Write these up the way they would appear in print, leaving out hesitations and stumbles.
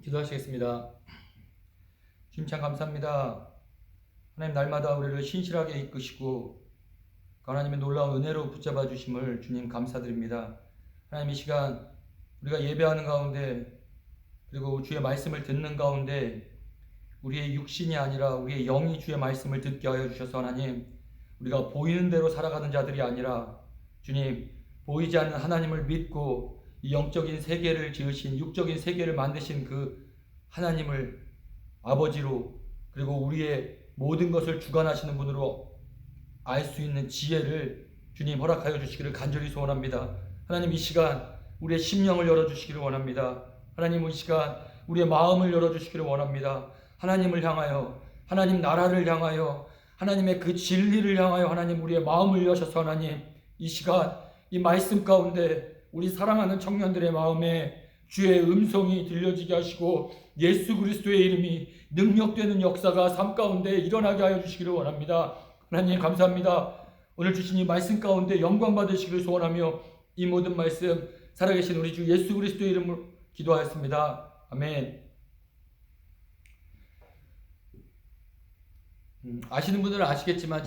기도하시겠습니다. 주님 참 감사합니다. 하나님 날마다 우리를 신실하게 이끄시고 하나님의 놀라운 은혜로 붙잡아 주심을 주님 감사드립니다. 하나님 이 시간 우리가 예배하는 가운데 그리고 주의 말씀을 듣는 가운데 우리의 육신이 아니라 우리의 영이 주의 말씀을 듣게 하여 주셔서 하나님 우리가 보이는 대로 살아가는 자들이 아니라 주님 보이지 않는 하나님을 믿고 이 영적인 세계를 지으신 육적인 세계를 만드신 그 하나님을 아버지로 그리고 우리의 모든 것을 주관하시는 분으로 알 수 있는 지혜를 주님 허락하여 주시기를 간절히 소원합니다. 하나님 이 시간 우리의 심령을 열어주시기를 원합니다. 하나님 이 시간 우리의 마음을 열어주시기를 원합니다. 하나님을 향하여 하나님 나라를 향하여 하나님의 그 진리를 향하여 하나님 우리의 마음을 여셔서 하나님 이 시간 이 말씀 가운데 우리 사랑하는 청년들의 마음에 주의 음성이 들려지게 하시고 예수 그리스도의 이름이 능력되는 역사가 삶 가운데 일어나게 하여 주시기를 원합니다. 하나님 감사합니다. 오늘 주신 이 말씀 가운데 영광 받으시기를 소원하며 이 모든 말씀 살아계신 우리 주 예수 그리스도의 이름으로 기도하였습니다. 아멘. 아시는 분들은 아시겠지만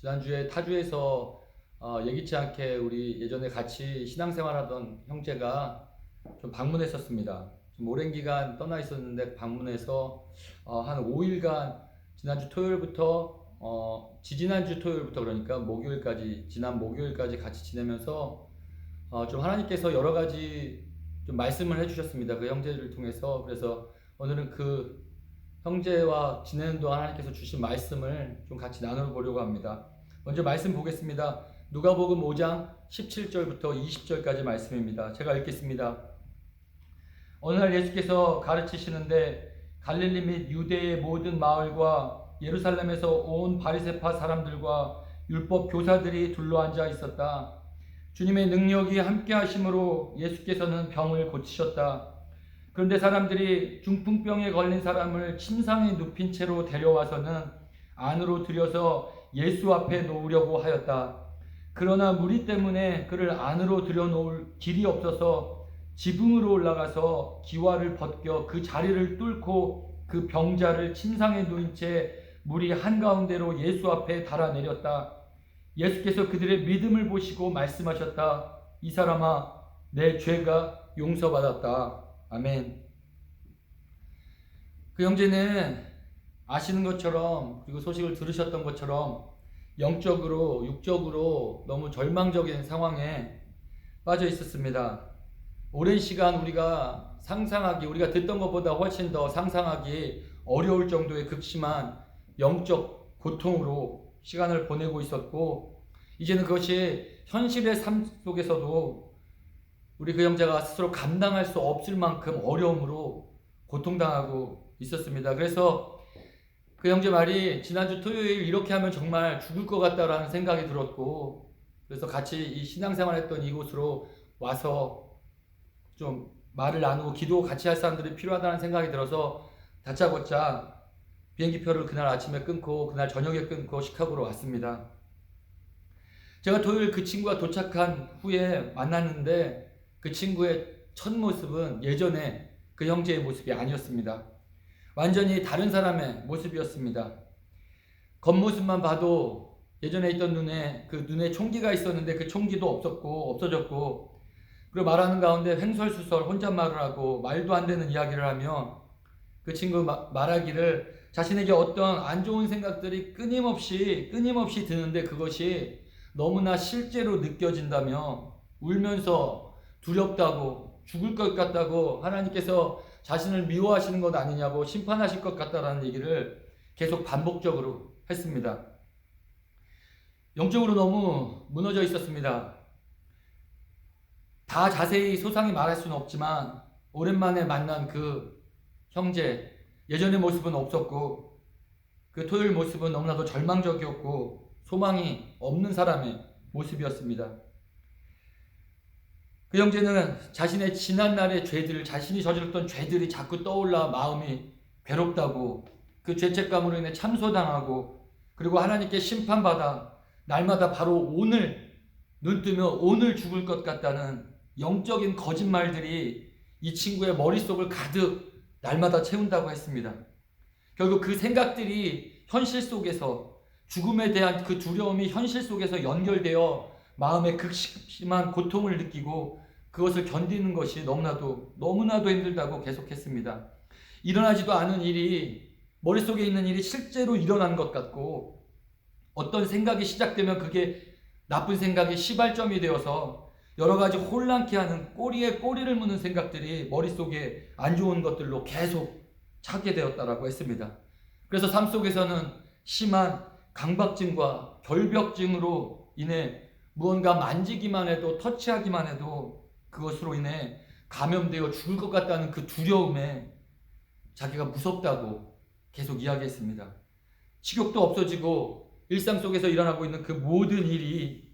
지난주에 타주에서 예기치 않게 우리 예전에 같이 신앙생활하던 형제가 좀 방문했었습니다. 좀 오랜 기간 떠나 있었는데 방문해서 한 5일간 지지난주 토요일부터 그러니까 지난 목요일까지 같이 지내면서 좀 하나님께서 여러 가지 좀 말씀을 해주셨습니다. 그 형제를 통해서. 그래서 오늘은 그 형제와 지내는 동안 하나님께서 주신 말씀을 좀 같이 나눠보려고 합니다. 먼저 말씀 보겠습니다. 누가복음 5장 17절부터 20절까지 말씀입니다. 제가 읽겠습니다. 어느 날 예수께서 가르치시는데 갈릴리 및 유대의 모든 마을과 예루살렘에서 온 바리새파 사람들과 율법 교사들이 둘러앉아 있었다. 주님의 능력이 함께 하심으로 예수께서는 병을 고치셨다. 그런데 사람들이 중풍병에 걸린 사람을 침상에 눕힌 채로 데려와서는 안으로 들여서 예수 앞에 놓으려고 하였다. 그러나 무리 때문에 그를 안으로 들여놓을 길이 없어서 지붕으로 올라가서 기와를 벗겨 그 자리를 뚫고 그 병자를 침상에 누인 채 무리 한가운데로 예수 앞에 달아내렸다. 예수께서 그들의 믿음을 보시고 말씀하셨다. 이 사람아, 내 죄가 용서받았다. 아멘. 그 형제는 아시는 것처럼 그리고 소식을 들으셨던 것처럼 영적으로 육적으로 너무 절망적인 상황에 빠져 있었습니다. 오랜 시간 우리가 듣던 것보다 훨씬 더 상상하기 어려울 정도의 극심한 영적 고통으로 시간을 보내고 있었고, 이제는 그것이 현실의 삶 속에서도 우리 그 형제가 스스로 감당할 수 없을 만큼 어려움으로 고통당하고 있었습니다. 그래서 그 형제 말이 지난주 토요일 이렇게 하면 정말 죽을 것 같다라는 생각이 들었고, 그래서 같이 이 신앙생활 했던 이곳으로 와서 좀 말을 나누고 기도 같이 할 사람들이 필요하다는 생각이 들어서 다짜고짜 비행기표를 그날 아침에 끊고 그날 저녁에 끊고 시카고로 왔습니다. 제가 토요일 그 친구가 도착한 후에 만났는데 그 친구의 첫 모습은 예전에 그 형제의 모습이 아니었습니다. 완전히 다른 사람의 모습이었습니다. 겉모습만 봐도 예전에 있던 눈에 총기가 있었는데 그 총기도 없어졌고, 그리고 말하는 가운데 횡설수설 혼잣말을 하고 말도 안 되는 이야기를 하며 그 친구 말하기를 자신에게 어떤 안 좋은 생각들이 끊임없이 드는데 그것이 너무나 실제로 느껴진다며 울면서 두렵다고 죽을 것 같다고 하나님께서 자신을 미워하시는 것 아니냐고 심판하실 것 같다라는 얘기를 계속 반복적으로 했습니다. 영적으로 너무 무너져 있었습니다. 다 자세히 소상히 말할 수는 없지만 오랜만에 만난 그 형제, 예전의 모습은 없었고 그 토요일 모습은 너무나도 절망적이었고 소망이 없는 사람의 모습이었습니다. 그 형제는 자신의 지난날의 자신이 저질렀던 죄들이 자꾸 떠올라 마음이 괴롭다고, 그 죄책감으로 인해 참소당하고, 그리고 하나님께 심판받아 날마다 바로 오늘 눈 뜨면 오늘 죽을 것 같다는 영적인 거짓말들이 이 친구의 머릿속을 가득 날마다 채운다고 했습니다. 결국 그 생각들이 현실 속에서 죽음에 대한 그 두려움이 현실 속에서 연결되어 마음에 극심한 고통을 느끼고 그것을 견디는 것이 너무나도 힘들다고 계속했습니다. 일어나지도 않은 일이, 머릿속에 있는 일이 실제로 일어난 것 같고, 어떤 생각이 시작되면 그게 나쁜 생각이 시발점이 되어서 여러 가지 혼란케 하는, 꼬리에 꼬리를 무는 생각들이 머릿속에 안 좋은 것들로 계속 차게 되었다라고 했습니다. 그래서 삶 속에서는 심한 강박증과 결벽증으로 인해 무언가 만지기만 해도, 터치하기만 해도 그것으로 인해 감염되어 죽을 것 같다는 그 두려움에 자기가 무섭다고 계속 이야기했습니다. 식욕도 없어지고 일상 속에서 일어나고 있는 그 모든 일이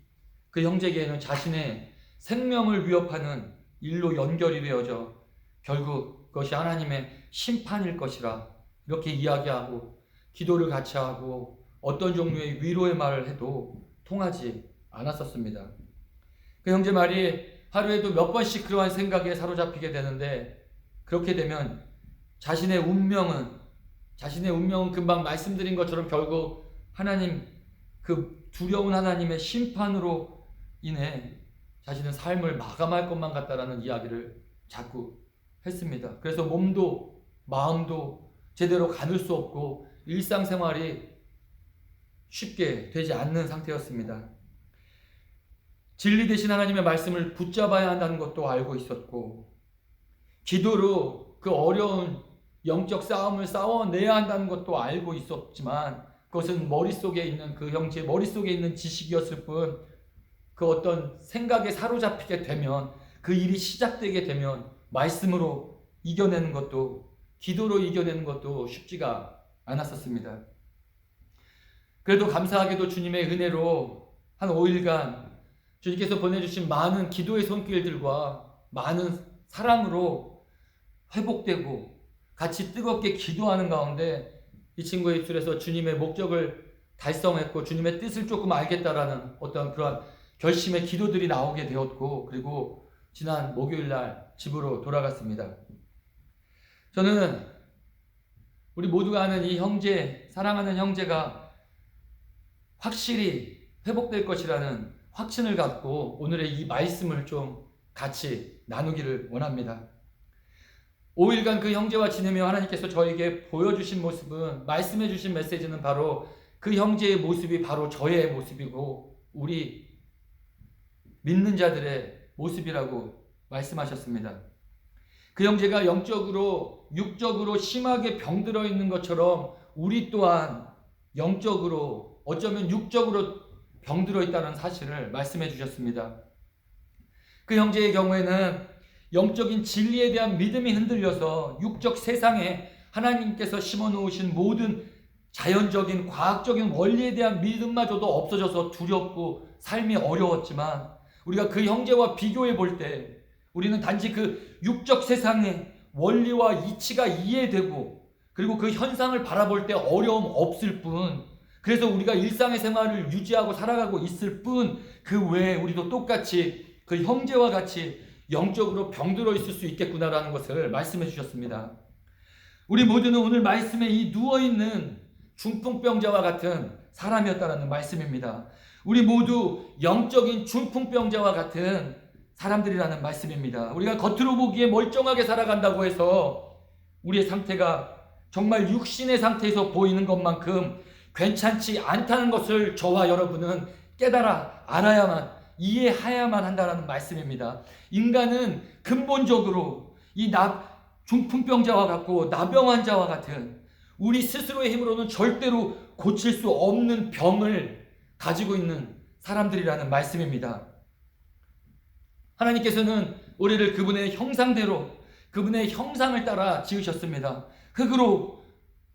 그 형제에게는 자신의 생명을 위협하는 일로 연결이 되어져 결국 그것이 하나님의 심판일 것이라 이렇게 이야기하고 기도를 같이 하고 어떤 종류의 위로의 말을 해도 통하지 않았었습니다. 그 형제 말이 하루에도 몇 번씩 그러한 생각에 사로잡히게 되는데, 그렇게 되면 자신의 운명은 금방 말씀드린 것처럼 결국 하나님, 그 두려운 하나님의 심판으로 인해 자신의 삶을 마감할 것만 같다라는 이야기를 자꾸 했습니다. 그래서 몸도 마음도 제대로 가눌 수 없고 일상생활이 쉽게 되지 않는 상태였습니다. 진리 대신 하나님의 말씀을 붙잡아야 한다는 것도 알고 있었고, 기도로 그 어려운 영적 싸움을 싸워내야 한다는 것도 알고 있었지만, 그것은 머릿속에 있는 그 형제의 머릿속에 있는 지식이었을 뿐, 그 어떤 생각에 사로잡히게 되면, 그 일이 시작되게 되면 말씀으로 이겨내는 것도, 기도로 이겨내는 것도 쉽지가 않았었습니다. 그래도 감사하게도 주님의 은혜로 한 5일간 주님께서 보내주신 많은 기도의 손길들과 많은 사랑으로 회복되고 같이 뜨겁게 기도하는 가운데 이 친구의 입술에서 주님의 목적을 달성했고 주님의 뜻을 조금 알겠다라는 어떤 그런 결심의 기도들이 나오게 되었고, 그리고 지난 목요일 날 집으로 돌아갔습니다. 저는 우리 모두가 아는 이 형제, 사랑하는 형제가 확실히 회복될 것이라는 확신을 갖고 오늘의 이 말씀을 좀 같이 나누기를 원합니다. 5일간 그 형제와 지내며 하나님께서 저에게 보여주신 모습은, 말씀해 주신 메시지는 바로 그 형제의 모습이 바로 저의 모습이고 우리 믿는 자들의 모습이라고 말씀하셨습니다. 그 형제가 영적으로, 육적으로 심하게 병들어 있는 것처럼 우리 또한 영적으로, 어쩌면 육적으로 병들어 있다는 사실을 말씀해 주셨습니다. 그 형제의 경우에는 영적인 진리에 대한 믿음이 흔들려서 육적 세상에 하나님께서 심어놓으신 모든 자연적인 과학적인 원리에 대한 믿음마저도 없어져서 두렵고 삶이 어려웠지만, 우리가 그 형제와 비교해 볼 때 우리는 단지 그 육적 세상의 원리와 이치가 이해되고 그리고 그 현상을 바라볼 때 어려움 없을 뿐, 그래서 우리가 일상의 생활을 유지하고 살아가고 있을 뿐, 그 외에 우리도 똑같이 그 형제와 같이 영적으로 병들어 있을 수 있겠구나라는 것을 말씀해 주셨습니다. 우리 모두는 오늘 말씀에 이 누워있는 중풍병자와 같은 사람이었다는 말씀입니다. 우리 모두 영적인 중풍병자와 같은 사람들이라는 말씀입니다. 우리가 겉으로 보기에 멀쩡하게 살아간다고 해서 우리의 상태가 정말 육신의 상태에서 보이는 것만큼 괜찮지 않다는 것을 저와 여러분은 깨달아 알아야만, 이해해야만 한다는 말씀입니다. 인간은 근본적으로 이 중풍병자와 같고 나병 환자와 같은 우리 스스로의 힘으로는 절대로 고칠 수 없는 병을 가지고 있는 사람들이라는 말씀입니다. 하나님께서는 우리를 그분의 형상대로, 그분의 형상을 따라 지으셨습니다. 흙으로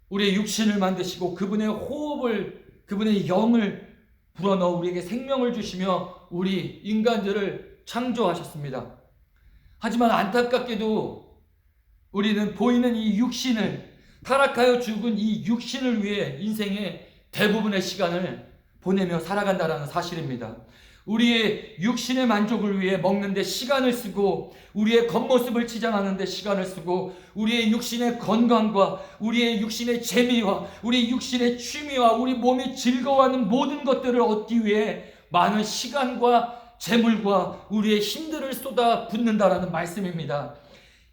우리의 육신을 만드시고 그분의 호흡을, 그분의 영을 불어넣어 우리에게 생명을 주시며 우리 인간들을 창조하셨습니다. 하지만 안타깝게도 우리는 보이는 이 육신을, 타락하여 죽은 이 육신을 위해 인생의 대부분의 시간을 보내며 살아간다는 사실입니다. 우리의 육신의 만족을 위해 먹는데 시간을 쓰고, 우리의 겉모습을 치장하는데 시간을 쓰고, 우리의 육신의 건강과 우리의 육신의 재미와 우리 육신의 취미와 우리 몸이 즐거워하는 모든 것들을 얻기 위해 많은 시간과 재물과 우리의 힘들을 쏟아 붓는다라는 말씀입니다.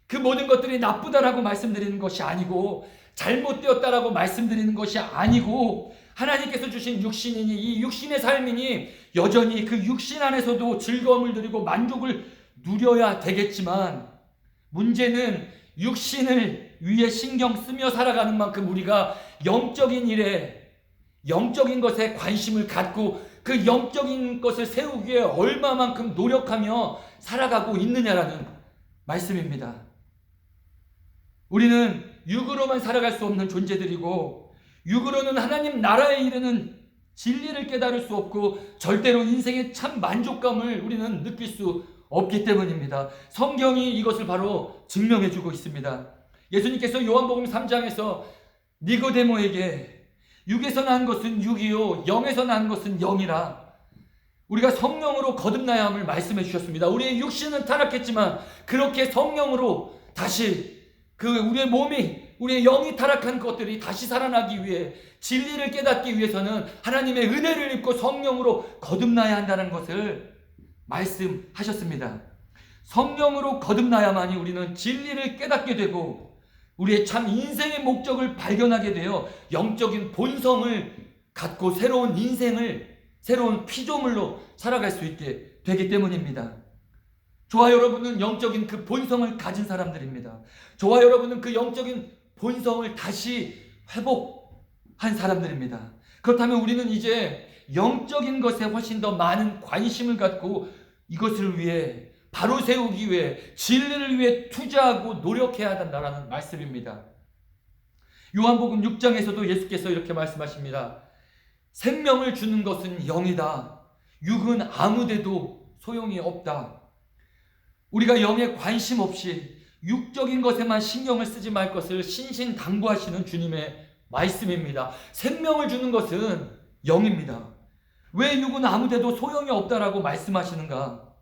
그 모든 것들이 나쁘다라고 말씀드리는 것이 아니고, 잘못되었다라고 말씀드리는 것이 아니고, 하나님께서 주신 육신이니, 이 육신의 삶이니 여전히 그 육신 안에서도 즐거움을 누리고 만족을 누려야 되겠지만, 문제는 육신을 위해 신경 쓰며 살아가는 만큼 우리가 영적인 일에, 영적인 것에 관심을 갖고 그 영적인 것을 세우기 위해 얼마만큼 노력하며 살아가고 있느냐라는 말씀입니다. 우리는 육으로만 살아갈 수 없는 존재들이고, 육으로는 하나님 나라에 이르는 진리를 깨달을 수 없고 절대로 인생의 참 만족감을 우리는 느낄 수 없기 때문입니다. 성경이 이것을 바로 증명해 주고 있습니다. 예수님께서 요한복음 3장에서 니고데모에게 육에서 난 것은 육이요 영에서 난 것은 영이라, 우리가 성령으로 거듭나야 함을 말씀해 주셨습니다. 우리의 육신은 타락했지만 그렇게 성령으로 다시 우리의 몸이, 우리의 영이 타락한 것들이 다시 살아나기 위해, 진리를 깨닫기 위해서는 하나님의 은혜를 입고 성령으로 거듭나야 한다는 것을 말씀하셨습니다. 성령으로 거듭나야만이 우리는 진리를 깨닫게 되고 우리의 참 인생의 목적을 발견하게 되어 영적인 본성을 갖고 새로운 인생을, 새로운 피조물로 살아갈 수 있게 되기 때문입니다. 저와 여러분은 영적인 그 본성을 가진 사람들입니다. 저와 여러분은 그 영적인 본성을 다시 회복한 사람들입니다. 그렇다면 우리는 이제 영적인 것에 훨씬 더 많은 관심을 갖고 이것을 위해, 바로 세우기 위해, 진리를 위해 투자하고 노력해야 한다는 말씀입니다. 요한복음 6장에서도 예수께서 이렇게 말씀하십니다. 생명을 주는 것은 영이다. 육은 아무데도 소용이 없다. 우리가 영에 관심 없이 육적인 것에만 신경을 쓰지 말 것을 신신당부하시는 주님의 말씀입니다. 생명을 주는 것은 영입니다. 왜 육은 아무데도 소용이 없다라고 말씀하시는가?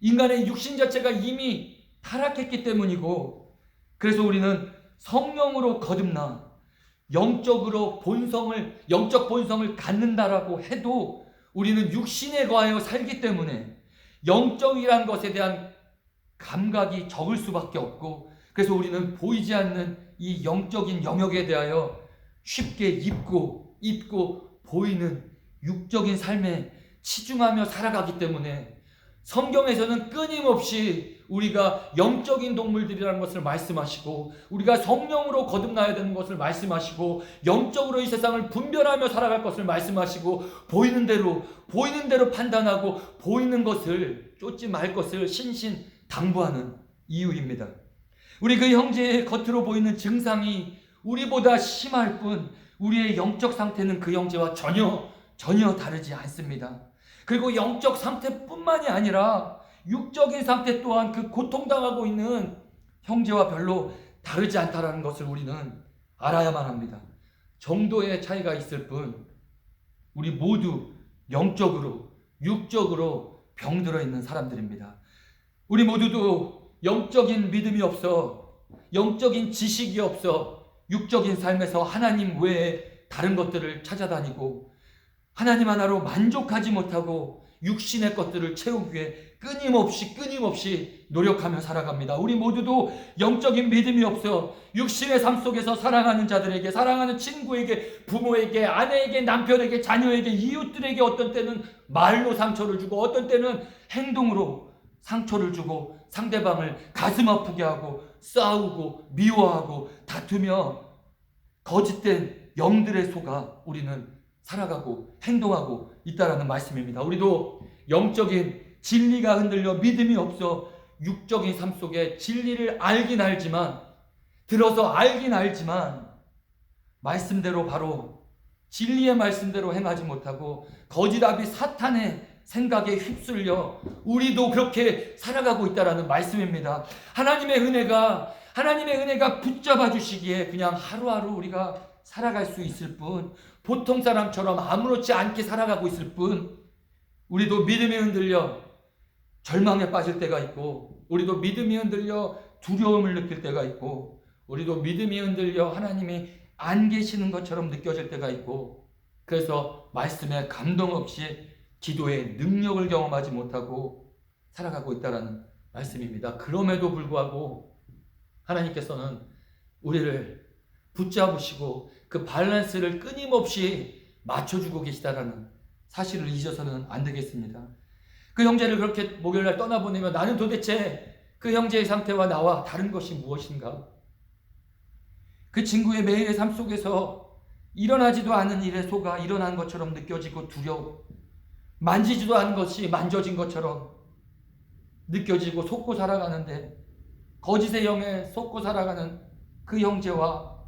인간의 육신 자체가 이미 타락했기 때문이고, 그래서 우리는 성령으로 거듭나 영적 본성을 갖는다라고 해도 우리는 육신에 거하여 살기 때문에 영적이란 것에 대한 감각이 적을 수밖에 없고, 그래서 우리는 보이지 않는 이 영적인 영역에 대하여 쉽게 입고 보이는 육적인 삶에 치중하며 살아가기 때문에 성경에서는 끊임없이 우리가 영적인 동물들이라는 것을 말씀하시고, 우리가 성령으로 거듭나야 되는 것을 말씀하시고, 영적으로 이 세상을 분별하며 살아갈 것을 말씀하시고, 보이는 대로 판단하고 보이는 것을 쫓지 말 것을 신신당부하는 이유입니다. 우리 그 형제의 겉으로 보이는 증상이 우리보다 심할 뿐 우리의 영적 상태는 그 형제와 전혀 다르지 않습니다. 그리고 영적 상태뿐만이 아니라 육적인 상태 또한 그 고통당하고 있는 형제와 별로 다르지 않다는 것을 우리는 알아야만 합니다. 정도의 차이가 있을 뿐 우리 모두 영적으로, 육적으로 병들어 있는 사람들입니다. 우리 모두도 영적인 믿음이 없어, 영적인 지식이 없어 육적인 삶에서 하나님 외에 다른 것들을 찾아다니고 하나님 하나로 만족하지 못하고 육신의 것들을 채우기 위해 끊임없이 노력하며 살아갑니다. 우리 모두도 영적인 믿음이 없어 육신의 삶 속에서 사랑하는 자들에게, 사랑하는 친구에게, 부모에게, 아내에게, 남편에게, 자녀에게, 이웃들에게 어떤 때는 말로 상처를 주고 어떤 때는 행동으로 상처를 주고 상대방을 가슴 아프게 하고 싸우고 미워하고 다투며 거짓된 영들의 속아 우리는 살아가고 행동하고 있다라는 말씀입니다. 우리도 영적인 진리가 흔들려 믿음이 없어 육적인 삶 속에 진리를 들어서 알긴 알지만 말씀대로 바로 진리의 말씀대로 행하지 못하고 거짓아비 사탄의 생각에 휩쓸려 우리도 그렇게 살아가고 있다라는 말씀입니다. 하나님의 은혜가 붙잡아 주시기에 그냥 하루하루 우리가 살아갈 수 있을 뿐, 보통 사람처럼 아무렇지 않게 살아가고 있을 뿐, 우리도 믿음이 흔들려 절망에 빠질 때가 있고, 우리도 믿음이 흔들려 두려움을 느낄 때가 있고, 우리도 믿음이 흔들려 하나님이 안 계시는 것처럼 느껴질 때가 있고, 그래서 말씀에 감동 없이 기도의 능력을 경험하지 못하고 살아가고 있다는 말씀입니다. 그럼에도 불구하고 하나님께서는 우리를 붙잡으시고 그 밸런스를 끊임없이 맞춰주고 계시다라는 사실을 잊어서는 안 되겠습니다. 그 형제를 그렇게 목요일날 떠나보내면 나는 도대체 그 형제의 상태와 나와 다른 것이 무엇인가? 그 친구의 매일의 삶 속에서 일어나지도 않은 일에 속아 일어난 것처럼 느껴지고 두려워, 만지지도 않은 것이 만져진 것처럼 느껴지고 속고 살아가는데, 거짓의 영에 속고 살아가는 그 형제와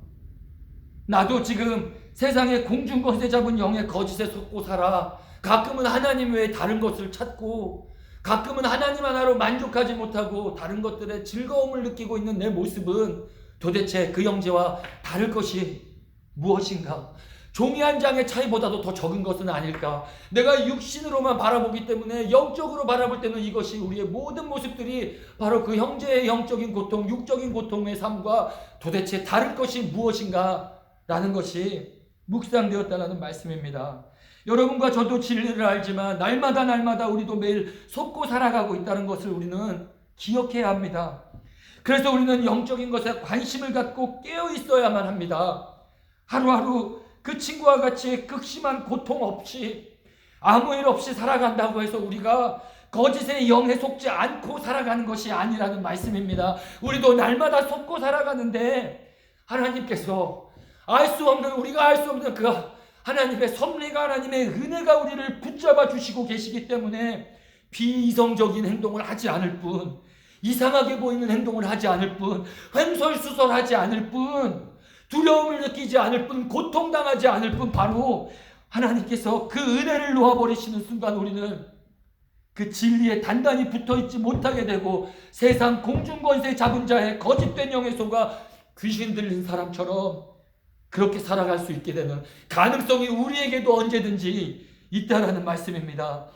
나도 지금 세상의 공중권세 잡은 영의 거짓에 속고 살아 가끔은 하나님 외에 다른 것을 찾고, 가끔은 하나님 하나로 만족하지 못하고 다른 것들에 즐거움을 느끼고 있는 내 모습은 도대체 그 형제와 다를 것이 무엇인가? 종이 한 장의 차이보다도 더 적은 것은 아닐까? 내가 육신으로만 바라보기 때문에 영적으로 바라볼 때는 이것이 우리의 모든 모습들이 바로 그 형제의 영적인 고통, 육적인 고통의 삶과 도대체 다를 것이 무엇인가? 라는 것이 묵상되었다는 말씀입니다. 여러분과 저도 진리를 알지만 날마다 우리도 매일 속고 살아가고 있다는 것을 우리는 기억해야 합니다. 그래서 우리는 영적인 것에 관심을 갖고 깨어 있어야만 합니다. 하루하루 그 친구와 같이 극심한 고통 없이 아무 일 없이 살아간다고 해서 우리가 거짓의 영에 속지 않고 살아가는 것이 아니라는 말씀입니다. 우리도 날마다 속고 살아가는데 하나님께서 우리가 알 수 없는 그 하나님의 섭리가, 하나님의 은혜가 우리를 붙잡아 주시고 계시기 때문에 비이성적인 행동을 하지 않을 뿐, 이상하게 보이는 행동을 하지 않을 뿐, 횡설수설하지 않을 뿐, 두려움을 느끼지 않을 뿐, 고통당하지 않을 뿐, 바로 하나님께서 그 은혜를 놓아버리시는 순간 우리는 그 진리에 단단히 붙어있지 못하게 되고 세상 공중권세 잡은 자의 거짓된 영에 속아 귀신 들린 사람처럼 그렇게 살아갈 수 있게 되는 가능성이 우리에게도 언제든지 있다라는 말씀입니다.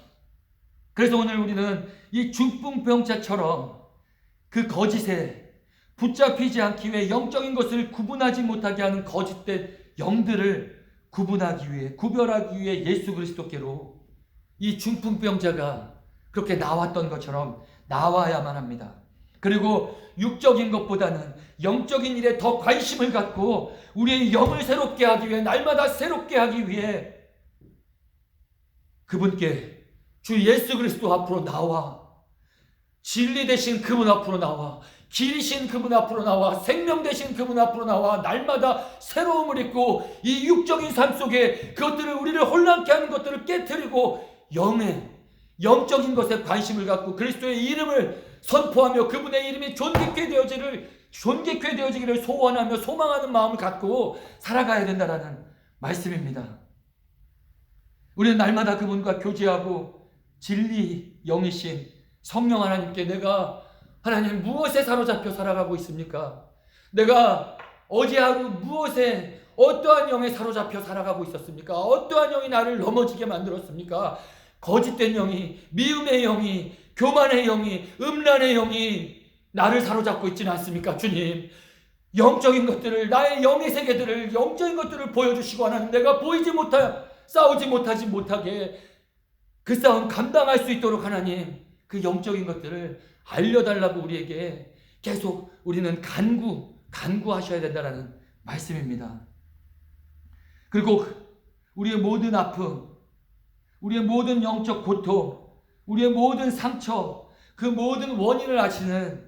그래서 오늘 우리는 이 중풍병자처럼 그 거짓에 붙잡히지 않기 위해 영적인 것을 구분하지 못하게 하는 거짓된 영들을 구별하기 위해 예수 그리스도께로 이 중풍병자가 그렇게 나왔던 것처럼 나와야만 합니다. 그리고 육적인 것보다는 영적인 일에 더 관심을 갖고 우리의 영을 새롭게 하기 위해, 날마다 새롭게 하기 위해 그분께 주 예수 그리스도 앞으로 나와, 진리 되신 그분 앞으로 나와, 길이신 그분 앞으로 나와, 생명 되신 그분 앞으로 나와 날마다 새로움을 입고 이 육적인 삶 속에 그것들을, 우리를 혼란케 하는 것들을 깨트리고 영적인 것에 관심을 갖고 그리스도의 이름을 선포하며 그분의 이름이 존귀케 되어지기를 소원하며 소망하는 마음을 갖고 살아가야 된다는 말씀입니다. 우리는 날마다 그분과 교제하고 진리 영이신 성령 하나님께 내가 하나님 무엇에 사로잡혀 살아가고 있습니까? 내가 어제 하루 무엇에, 어떠한 영에 사로잡혀 살아가고 있었습니까? 어떠한 영이 나를 넘어지게 만들었습니까? 거짓된 영이, 미움의 영이, 교만의 영이, 음란의 영이 나를 사로잡고 있지는 않습니까? 주님, 영적인 것들을, 나의 영의 세계들을, 영적인 것들을 보여주시고 하나님, 내가 싸우지 못하게 그 싸움 감당할 수 있도록 하나님 그 영적인 것들을 알려달라고 우리에게 계속 우리는 간구하셔야 된다는 말씀입니다. 그리고 우리의 모든 아픔, 우리의 모든 영적 고통, 우리의 모든 상처, 그 모든 원인을 아시는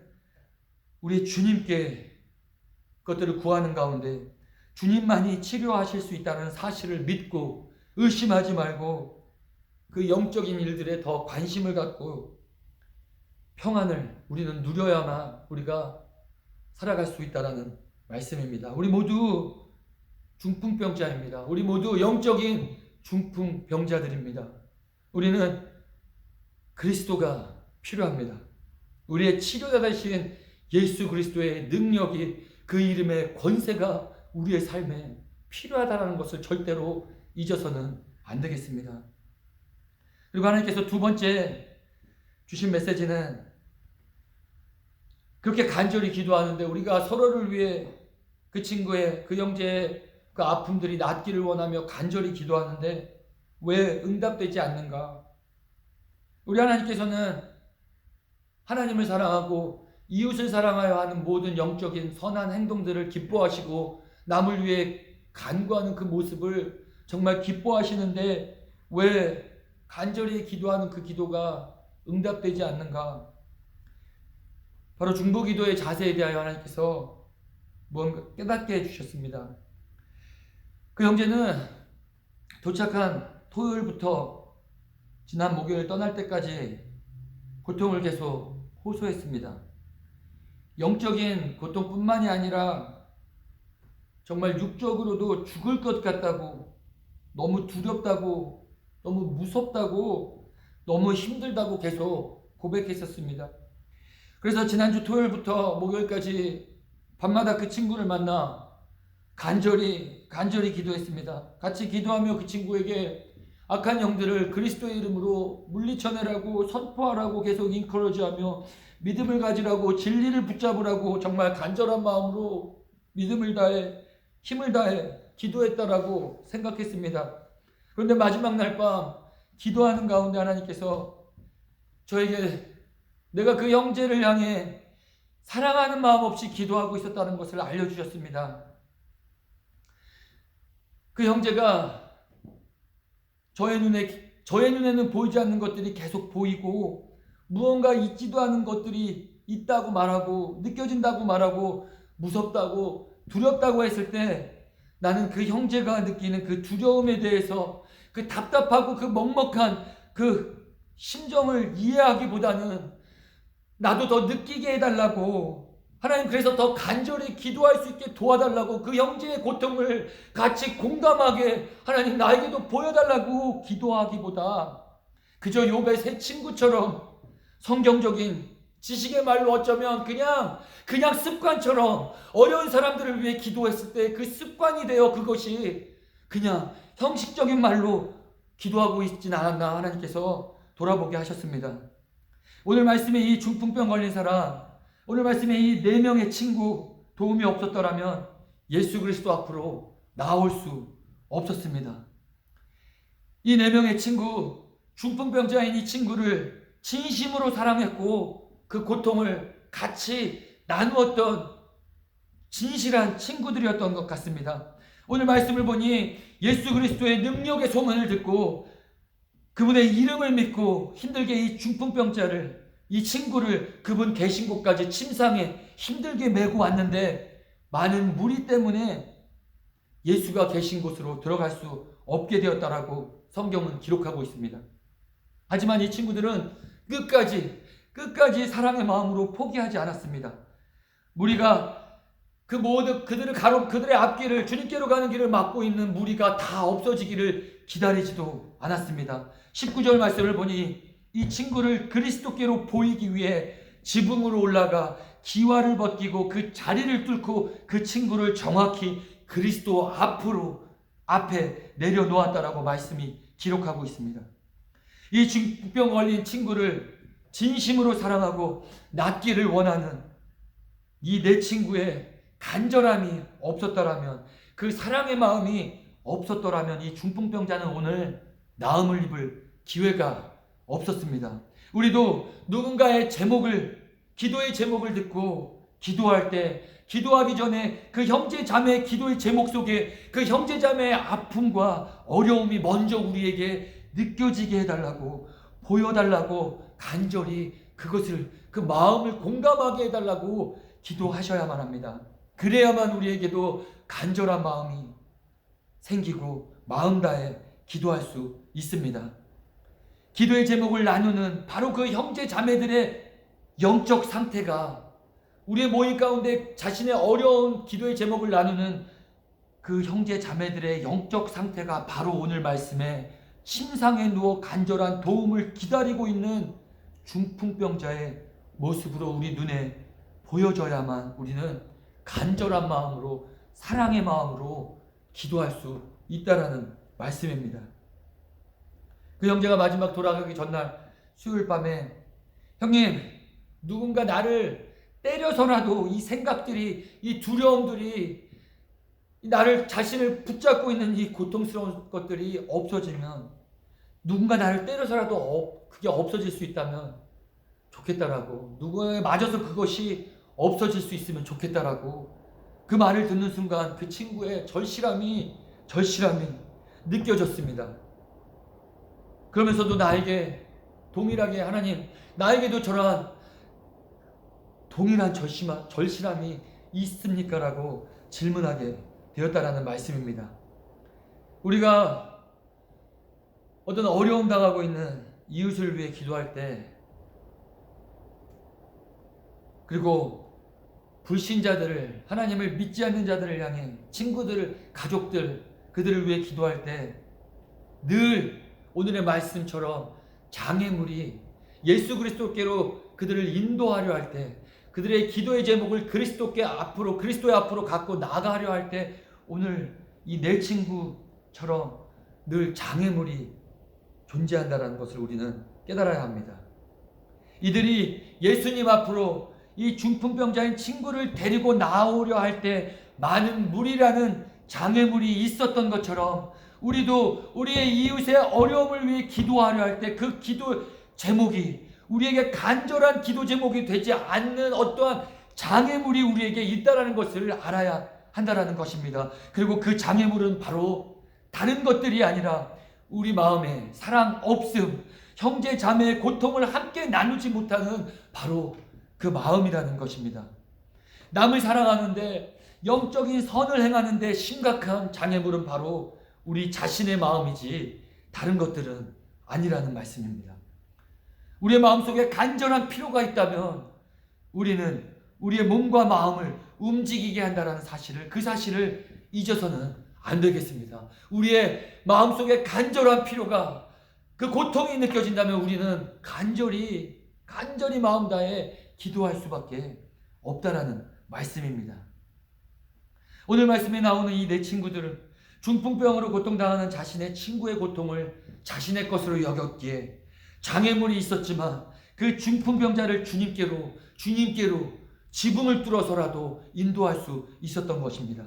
우리 주님께 그것들을 구하는 가운데 주님만이 치료하실 수 있다는 사실을 믿고 의심하지 말고 그 영적인 일들에 더 관심을 갖고 평안을 우리는 누려야만 우리가 살아갈 수 있다는 말씀입니다. 우리 모두 중풍병자입니다. 우리 모두 영적인 중풍병자들입니다. 우리는 그리스도가 필요합니다. 우리의 치료자 되신 예수 그리스도의 능력이, 그 이름의 권세가 우리의 삶에 필요하다는 것을 절대로 잊어서는 안 되겠습니다. 그리고 하나님께서 두 번째 주신 메시지는 그렇게 간절히 기도하는데 우리가 서로를 위해 그 친구의, 그 형제의 그 아픔들이 낫기를 원하며 간절히 기도하는데 왜 응답되지 않는가? 우리 하나님께서는 하나님을 사랑하고 이웃을 사랑하여 하는 모든 영적인 선한 행동들을 기뻐하시고 남을 위해 간구하는 그 모습을 정말 기뻐하시는데 왜 간절히 기도하는 그 기도가 응답되지 않는가? 바로 중보기도의 자세에 대하여 하나님께서 뭔가 깨닫게 해주셨습니다. 그 형제는 도착한 토요일부터 지난 목요일 떠날 때까지 고통을 계속 호소했습니다. 영적인 고통뿐만이 아니라 정말 육적으로도 죽을 것 같다고, 너무 두렵다고, 너무 무섭다고, 너무 힘들다고 계속 고백했었습니다. 그래서 지난주 토요일부터 목요일까지 밤마다 그 친구를 만나 간절히 기도했습니다. 같이 기도하며 그 친구에게 악한 영들을 그리스도의 이름으로 물리쳐내라고 선포하라고 계속 인커러지하며 믿음을 가지라고, 진리를 붙잡으라고 정말 간절한 마음으로 믿음을 다해 힘을 다해 기도했다라고 생각했습니다. 그런데 마지막 날 밤 기도하는 가운데 하나님께서 저에게 내가 그 형제를 향해 사랑하는 마음 없이 기도하고 있었다는 것을 알려주셨습니다. 그 형제가 저의 눈에는 보이지 않는 것들이 계속 보이고 무언가 있지도 않은 것들이 있다고 말하고 느껴진다고 말하고 무섭다고 두렵다고 했을 때 나는 그 형제가 느끼는 그 두려움에 대해서 그 답답하고 그 먹먹한 그 심정을 이해하기보다는 나도 더 느끼게 해달라고, 하나님 그래서 더 간절히 기도할 수 있게 도와달라고, 그 형제의 고통을 같이 공감하게 하나님 나에게도 보여달라고 기도하기보다 그저 욥의 세 친구처럼 성경적인 지식의 말로 어쩌면 그냥 습관처럼 어려운 사람들을 위해 기도했을 때 그 습관이 되어 그것이 그냥 형식적인 말로 기도하고 있진 않았나 하나님께서 돌아보게 하셨습니다. 오늘 말씀에 이 중풍병 걸린 사람, 오늘 말씀에 이 4명의 친구 도움이 없었더라면 예수 그리스도 앞으로 나올 수 없었습니다. 이 4명의 친구, 중풍병자인 이 친구를 진심으로 사랑했고 그 고통을 같이 나누었던 진실한 친구들이었던 것 같습니다. 오늘 말씀을 보니 예수 그리스도의 능력의 소문을 듣고 그분의 이름을 믿고 힘들게 이 중풍병자를, 이 친구를 그분 계신 곳까지 침상에 힘들게 메고 왔는데 많은 무리 때문에 예수가 계신 곳으로 들어갈 수 없게 되었다라고 성경은 기록하고 있습니다. 하지만 이 친구들은 끝까지 사랑의 마음으로 포기하지 않았습니다. 무리가 그들의 앞길을, 주님께로 가는 길을 막고 있는 무리가 다 없어지기를 기다리지도 않았습니다. 19절 말씀을 보니 이 친구를 그리스도께로 보이기 위해 지붕으로 올라가 기와를 벗기고 그 자리를 뚫고 그 친구를 정확히 그리스도 앞에 내려놓았다라고 말씀이 기록하고 있습니다. 이 중풍병 걸린 친구를 진심으로 사랑하고 낫기를 원하는 이 내 친구의 간절함이 없었더라면, 그 사랑의 마음이 없었더라면 이 중풍병자는 오늘 나음을 입을 기회가 없었습니다. 우리도 누군가의 기도의 제목을 듣고 기도할 때, 기도하기 전에 그 형제 자매의 기도의 제목 속에 그 형제 자매의 아픔과 어려움이 먼저 우리에게 느껴지게 해달라고, 보여달라고 간절히 그 마음을 공감하게 해달라고 기도하셔야만 합니다. 그래야만 우리에게도 간절한 마음이 생기고 마음 다해 기도할 수 있습니다. 기도의 제목을 나누는 바로 그 형제 자매들의 영적 상태가, 우리의 모임 가운데 자신의 어려운 기도의 제목을 나누는 그 형제 자매들의 영적 상태가 바로 오늘 말씀에 침상에 누워 간절한 도움을 기다리고 있는 중풍병자의 모습으로 우리 눈에 보여져야만 우리는 간절한 마음으로, 사랑의 마음으로 기도할 수 있다라는 말씀입니다. 그 형제가 마지막 돌아가기 전날 수요일 밤에 형님, 누군가 나를 때려서라도 이 생각들이, 이 두려움들이, 나를 자신을 붙잡고 있는 이 고통스러운 것들이 없어지면, 누군가 나를 때려서라도 그게 없어질 수 있다면 좋겠다라고, 누구에 맞아서 그것이 없어질 수 있으면 좋겠다라고, 그 말을 듣는 순간 그 친구의 절실함이 느껴졌습니다. 그러면서도 나에게 동일하게 하나님, 나에게도 저러한 동일한 절실함이 있습니까? 라고 질문하게 되었다라는 말씀입니다. 우리가 어떤 어려움 당하고 있는 이웃을 위해 기도할 때, 그리고 불신자들을, 하나님을 믿지 않는 자들을 향해, 친구들을, 가족들, 그들을 위해 기도할 때 늘 오늘의 말씀처럼 장애물이 예수 그리스도께로 그들을 인도하려 할 때, 그들의 기도의 제목을 그리스도의 앞으로 갖고 나가려 할 때, 오늘 이 내 친구처럼 늘 장애물이 존재한다는 것을 우리는 깨달아야 합니다. 이들이 예수님 앞으로 이 중풍병자인 친구를 데리고 나오려 할 때 많은 물이라는 장애물이 있었던 것처럼, 우리도 우리의 이웃의 어려움을 위해 기도하려 할 때 그 기도 제목이 우리에게 간절한 기도 제목이 되지 않는 어떠한 장애물이 우리에게 있다는 것을 알아야 한다는 것입니다. 그리고 그 장애물은 바로 다른 것들이 아니라 우리 마음에 사랑 없음, 형제 자매의 고통을 함께 나누지 못하는 바로 그 마음이라는 것입니다. 남을 사랑하는데, 영적인 선을 행하는데 심각한 장애물은 바로 우리 자신의 마음이지 다른 것들은 아니라는 말씀입니다. 우리의 마음속에 간절한 필요가 있다면 우리는 우리의 몸과 마음을 움직이게 한다는 사실을, 그 사실을 잊어서는 안 되겠습니다. 우리의 마음속에 간절한 필요가, 그 고통이 느껴진다면 우리는 간절히 마음 다해 기도할 수밖에 없다라는 말씀입니다. 오늘 말씀에 나오는 이 내 친구들은 중풍병으로 고통당하는 자신의 친구의 고통을 자신의 것으로 여겼기에 장애물이 있었지만 그 중풍병자를 주님께로 지붕을 뚫어서라도 인도할 수 있었던 것입니다.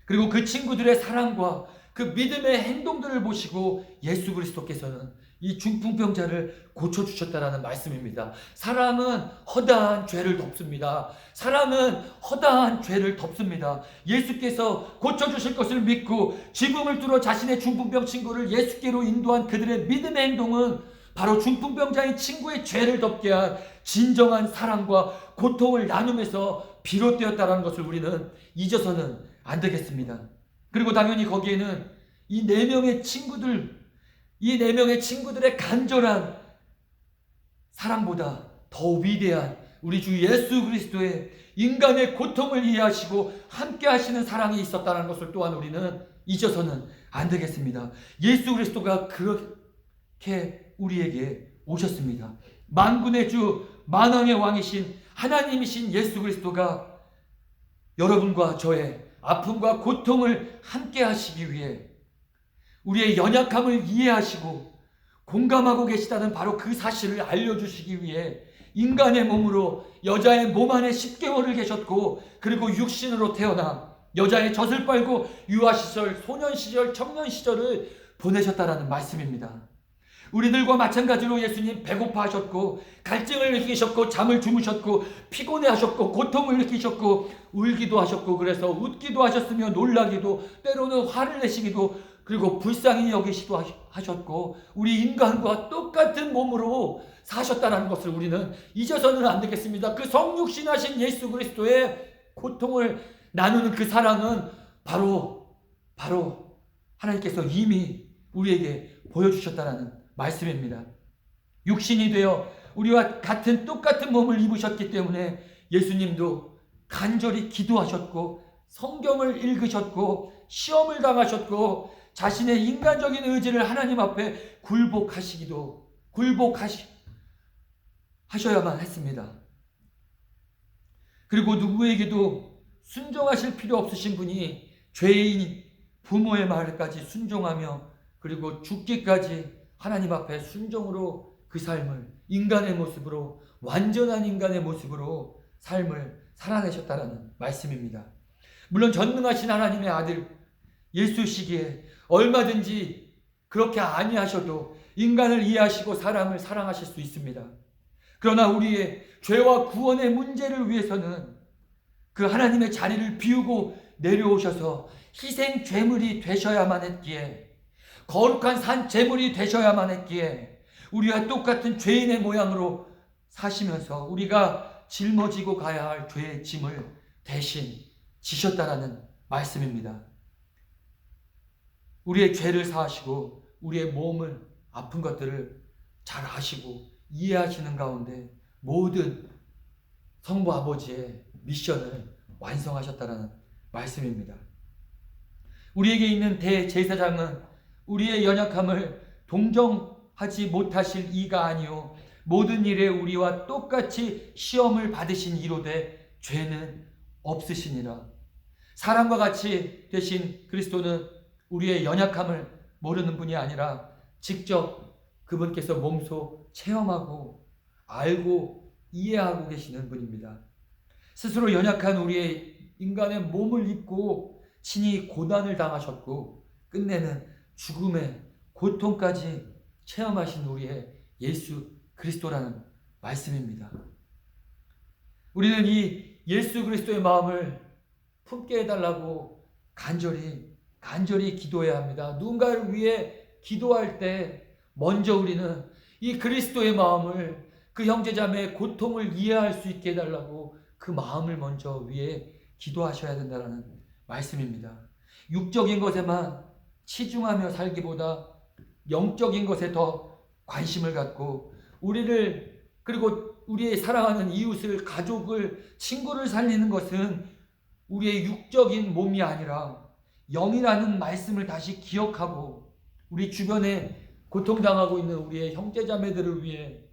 그리고 그 친구들의 사랑과 그 믿음의 행동들을 보시고 예수 그리스도께서는 이 중풍병자를 고쳐주셨다라는 말씀입니다. 사랑은 허다한 죄를 덮습니다. 사랑은 허다한 죄를 덮습니다. 예수께서 고쳐주실 것을 믿고 지붕을 뚫어 자신의 중풍병 친구를 예수께로 인도한 그들의 믿음의 행동은 바로 중풍병자인 친구의 죄를 덮게 한 진정한 사랑과 고통을 나누면서 비롯되었다는 것을 우리는 잊어서는 안 되겠습니다. 그리고 당연히 거기에는 이 네 명의 친구들의 간절한 사랑보다 더 위대한 우리 주 예수 그리스도의 인간의 고통을 이해하시고 함께 하시는 사랑이 있었다는 것을 또한 우리는 잊어서는 안 되겠습니다. 예수 그리스도가 그렇게 우리에게 오셨습니다. 만군의 주, 만왕의 왕이신 하나님이신 예수 그리스도가 여러분과 저의 아픔과 고통을 함께 하시기 위해 우리의 연약함을 이해하시고 공감하고 계시다는 바로 그 사실을 알려주시기 위해 인간의 몸으로 여자의 몸 안에 10개월을 계셨고, 그리고 육신으로 태어나 여자의 젖을 빨고 유아시절, 소년시절, 청년시절을 보내셨다라는 말씀입니다. 우리들과 마찬가지로 예수님 배고파하셨고, 갈증을 느끼셨고, 잠을 주무셨고, 피곤해하셨고, 고통을 느끼셨고, 울기도 하셨고, 그래서 웃기도 하셨으며 놀라기도, 때로는 화를 내시기도, 그리고 불쌍히 여기시도 하셨고, 우리 인간과 똑같은 몸으로 사셨다는 것을 우리는 잊어서는 안 되겠습니다. 그 성육신하신 예수 그리스도의 고통을 나누는 그 사랑은 바로 하나님께서 이미 우리에게 보여주셨다는 말씀입니다. 육신이 되어 우리와 같은 똑같은 몸을 입으셨기 때문에 예수님도 간절히 기도하셨고, 성경을 읽으셨고, 시험을 당하셨고, 자신의 인간적인 의지를 하나님 앞에 굴복하셔야만 했습니다. 그리고 누구에게도 순종하실 필요 없으신 분이 죄인 부모의 말까지 순종하며 그리고 죽기까지 하나님 앞에 순종으로 그 삶을 인간의 모습으로, 완전한 인간의 모습으로 삶을 살아내셨다는 말씀입니다. 물론 전능하신 하나님의 아들 예수시기에 얼마든지 그렇게 아니하셔도 인간을 이해하시고 사람을 사랑하실 수 있습니다. 그러나 우리의 죄와 구원의 문제를 위해서는 그 하나님의 자리를 비우고 내려오셔서 희생 제물이 되셔야만 했기에, 거룩한 산 제물이 되셔야만 했기에 우리와 똑같은 죄인의 모양으로 사시면서 우리가 짊어지고 가야 할 죄의 짐을 대신 지셨다라는 말씀입니다. 우리의 죄를 사하시고 우리의 몸을, 아픈 것들을 잘 아시고 이해하시는 가운데 모든 성부 아버지의 미션을 완성하셨다는 말씀입니다. 우리에게 있는 대제사장은 우리의 연약함을 동정하지 못하실 이가 아니요 모든 일에 우리와 똑같이 시험을 받으신 이로되 죄는 없으시니라. 사람과 같이 되신 그리스도는 우리의 연약함을 모르는 분이 아니라 직접 그분께서 몸소 체험하고 알고 이해하고 계시는 분입니다. 스스로 연약한 우리의 인간의 몸을 입고 친히 고난을 당하셨고 끝내는 죽음의 고통까지 체험하신 우리의 예수 그리스도라는 말씀입니다. 우리는 이 예수 그리스도의 마음을 품게 해달라고 간절히 기도해야 합니다. 누군가를 위해 기도할 때 먼저 우리는 이 그리스도의 마음을, 그 형제자매의 고통을 이해할 수 있게 해달라고 그 마음을 먼저 위해 기도하셔야 된다는 말씀입니다. 육적인 것에만 치중하며 살기보다 영적인 것에 더 관심을 갖고 우리를, 그리고 우리의 사랑하는 이웃을, 가족을, 친구를 살리는 것은 우리의 육적인 몸이 아니라 영이라는 말씀을 다시 기억하고 우리 주변에 고통당하고 있는 우리의 형제자매들을 위해,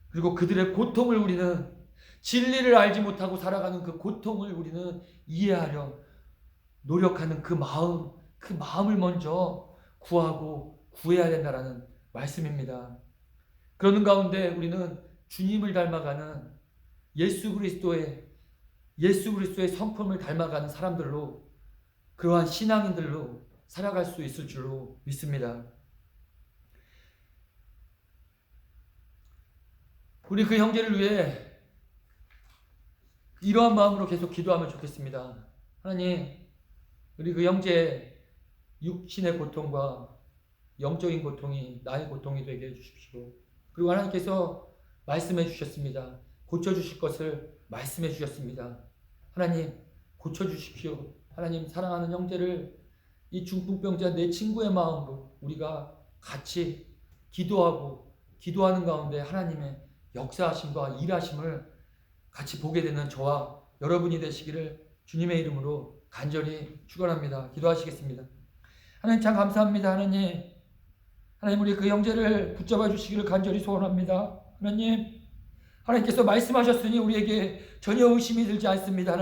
그리고 그들의 고통을 우리는, 진리를 알지 못하고 살아가는 그 고통을 우리는 이해하려 노력하는 그 마음을 먼저 구하고 구해야 된다는 말씀입니다. 그러는 가운데 우리는 주님을 닮아가는 예수 그리스도의 성품을 닮아가는 사람들로, 그러한 신앙인들로 살아갈 수 있을 줄로 믿습니다. 우리 그 형제를 위해 이러한 마음으로 계속 기도하면 좋겠습니다. 하나님, 우리 그 형제의 육신의 고통과 영적인 고통이 나의 고통이 되게 해주십시오. 그리고 하나님께서 말씀해 주셨습니다. 고쳐주실 것을 말씀해 주셨습니다. 하나님, 고쳐주십시오. 하나님, 사랑하는 형제를 이 중풍병자 내 친구의 마음으로 우리가 같이 기도하는 가운데 하나님의 역사하심과 일하심을 같이 보게 되는 저와 여러분이 되시기를 주님의 이름으로 간절히 축원합니다. 기도하시겠습니다. 하나님, 참 감사합니다. 하나님 우리 그 형제를 붙잡아 주시기를 간절히 소원합니다. 하나님께서 말씀하셨으니 우리에게 전혀 의심이 들지 않습니다.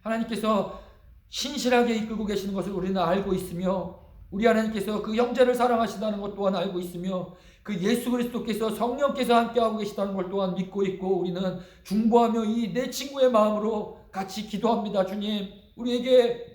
하나님께서 신실하게 이끌고 계시는 것을 우리는 알고 있으며, 우리 하나님께서 그 형제를 사랑하신다는 것 또한 알고 있으며, 그 예수 그리스도께서 성령께서 함께하고 계시다는 걸 또한 믿고 있고, 우리는 중보하며 이 내 친구의 마음으로 같이 기도합니다. 주님, 우리에게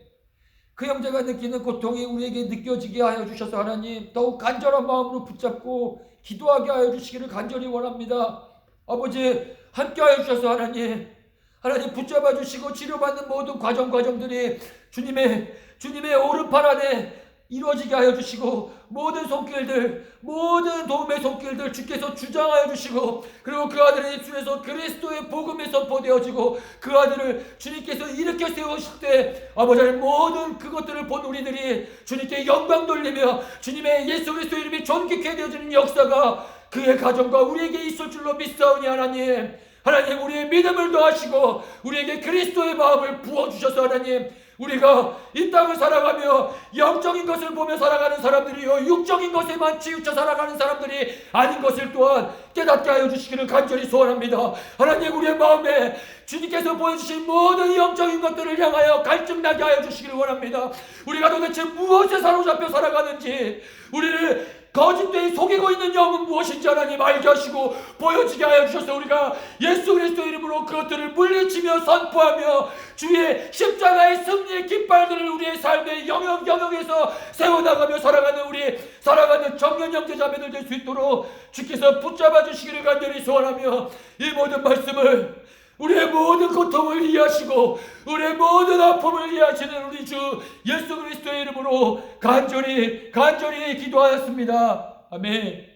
그 형제가 느끼는 고통이 우리에게 느껴지게 하여 주셔서 하나님 더욱 간절한 마음으로 붙잡고 기도하게 하여 주시기를 간절히 원합니다. 아버지, 함께하여 주셔서 하나님 붙잡아 주시고 치료받는 모든 과정들이 주님의 오른팔 안에 이루어지게 하여 주시고, 모든 손길들, 모든 도움의 손길들 주께서 주장하여 주시고, 그리고 그 아들의 입술에서 그리스도의 복음이 선포되어지고 그 아들을 주님께서 일으켜 세우실 때 아버지, 모든 그것들을 본 우리들이 주님께 영광 돌리며 주님의 예수 그리스도 이름이 존귀케 되어지는 역사가 그의 가정과 우리에게 있을 줄로 믿사오니 하나님 우리의 믿음을 더하시고 우리에게 그리스도의 마음을 부어주셔서 하나님, 우리가 이 땅을 살아가며 영적인 것을 보며 살아가는 사람들이요 육적인 것에만 치우쳐 살아가는 사람들이 아닌 것을 또한 깨닫게 하여 주시기를 간절히 소원합니다. 하나님, 우리의 마음에 주님께서 보여주신 모든 영적인 것들을 향하여 갈증나게 하여 주시기를 원합니다. 우리가 도대체 무엇에 사로잡혀 살아가는지, 우리를 거짓되이 속이고 있는 영은 무엇인지 하나님 알게 하시고 보여지게 하여 주셔서 우리가 예수 그리스도 이름으로 그것들을 물리치며 선포하며 주의 십자가의 승리의 깃발들을 우리의 삶의 영역에서 세워나가며 살아가는 우리 살아가는 청년 형제자매들 될 수 있도록 주께서 붙잡아 주시기를 간절히 소원하며 이 모든 말씀을 우리의 모든 고통을 이해하시고 우리의 모든 아픔을 이해하시는 우리 주 예수 그리스도의 이름으로 간절히 기도하였습니다. 아멘.